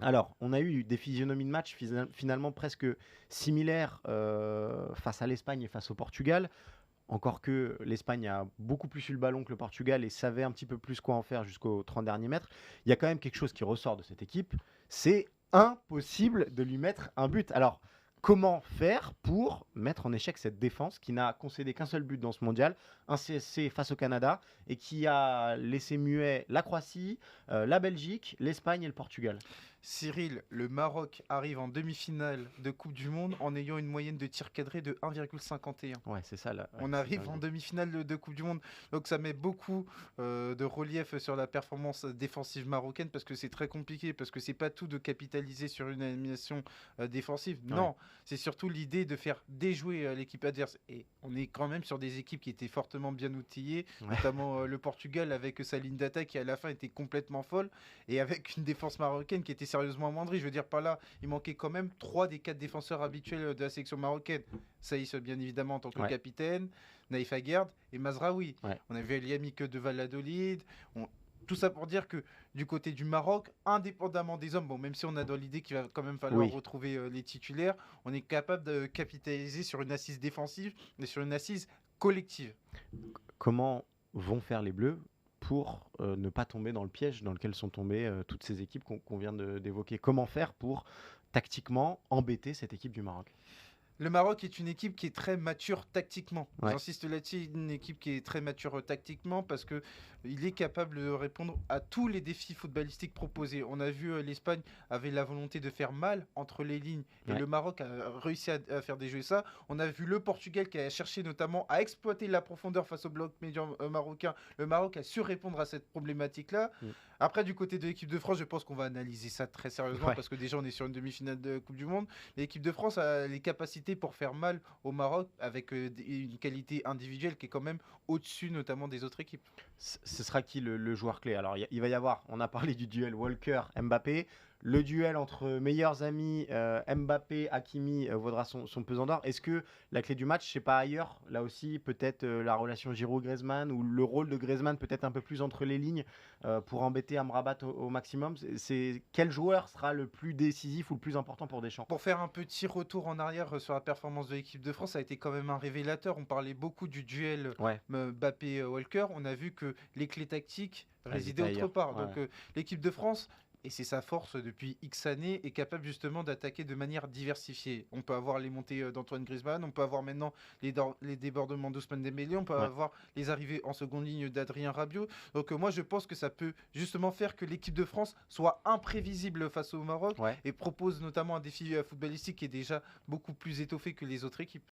Alors, on a eu des physionomies de match finalement presque similaires face à l'Espagne et face au Portugal. Encore que l'Espagne a beaucoup plus eu le ballon que le Portugal et savait un petit peu plus quoi en faire jusqu'aux 30 derniers mètres. Il y a quand même quelque chose qui ressort de cette équipe, c'est impossible de lui mettre un but. Alors, comment faire pour mettre en échec cette défense qui n'a concédé qu'un seul but dans ce mondial, un CSC face au Canada, et qui a laissé muet la Croatie, la Belgique, l'Espagne et le Portugal. Cyril, le Maroc arrive en demi-finale de Coupe du Monde en ayant une moyenne de tir cadré de 1,51. Ouais, c'est ça là. Ouais, On c'est arrive en dingue. demi-finale de Coupe du Monde, donc ça met beaucoup de relief sur la performance défensive marocaine parce que c'est très compliqué, parce que c'est pas tout de capitaliser sur une animation défensive. Ouais, Non, c'est surtout l'idée de faire déjouer l'équipe adverse. Et on est quand même sur des équipes qui étaient fortement bien outillées, ouais. notamment le Portugal avec sa ligne d'attaque qui à la fin était complètement folle et avec une défense marocaine qui était sérieusement amoindrie. Je veux dire, par là, il manquait quand même 3 des 4 défenseurs habituels de la sélection marocaine. Saïs, bien évidemment, en tant que Ouais, capitaine, Naïf Aguerd et Mazraoui. ouais. On a vu El Yamique de Valladolid. Tout ça pour dire que du côté du Maroc, indépendamment des hommes, bon, même si on a dans l'idée qu'il va quand même falloir Oui. retrouver les titulaires, on est capable de capitaliser sur une assise défensive et sur une assise collective. Comment vont faire les Bleus pour ne pas tomber dans le piège dans lequel sont tombées toutes ces équipes qu'on vient d'évoquer? Comment faire pour tactiquement embêter cette équipe du Maroc? Le Maroc est une équipe qui est très mature tactiquement. Ouais, J'insiste là-dessus, une équipe qui est très mature tactiquement parce que il est capable de répondre à tous les défis footballistiques proposés. On a vu l'Espagne avait la volonté de faire mal entre les lignes et ouais, le Maroc a réussi à faire déjouer ça. On a vu le Portugal qui a cherché notamment à exploiter la profondeur face au bloc médian marocain. Le Maroc a su répondre à cette problématique-là. mm, Après, du côté de l'équipe de France, je pense qu'on va analyser ça très sérieusement ouais. parce que déjà on est sur une demi-finale de Coupe du Monde. L'équipe de France a les capacités pour faire mal au Maroc avec une qualité individuelle qui est quand même au-dessus notamment des autres équipes. Ce sera qui le joueur clé? Alors, il va y avoir, on a parlé du duel Walker-Mbappé. Le duel entre meilleurs amis, Mbappé, Hakimi, vaudra son pesant d'or. Est-ce que la clé du match, c'est pas ailleurs? Là aussi, peut-être la relation Giroud-Griezmann ou le rôle de Griezmann peut-être un peu plus entre les lignes pour embêter Amrabat au maximum. Quel joueur sera le plus décisif ou le plus important pour Deschamps? Pour faire un petit retour en arrière sur la performance de l'équipe de France, ça a été quand même un révélateur. On parlait beaucoup du duel Ouais, Mbappé-Walker. On a vu que les clés tactiques elles résidaient étaient autre ailleurs. part. Ouais, Donc l'équipe de France, et c'est sa force depuis X années, est capable justement d'attaquer de manière diversifiée. On peut avoir les montées d'Antoine Griezmann, on peut avoir maintenant les débordements d'Ousmane Dembélé, on peut ouais. avoir les arrivées en seconde ligne d'Adrien Rabiot. Donc moi je pense que ça peut justement faire que l'équipe de France soit imprévisible face au Maroc Ouais. et propose notamment un défi footballistique qui est déjà beaucoup plus étoffé que les autres équipes.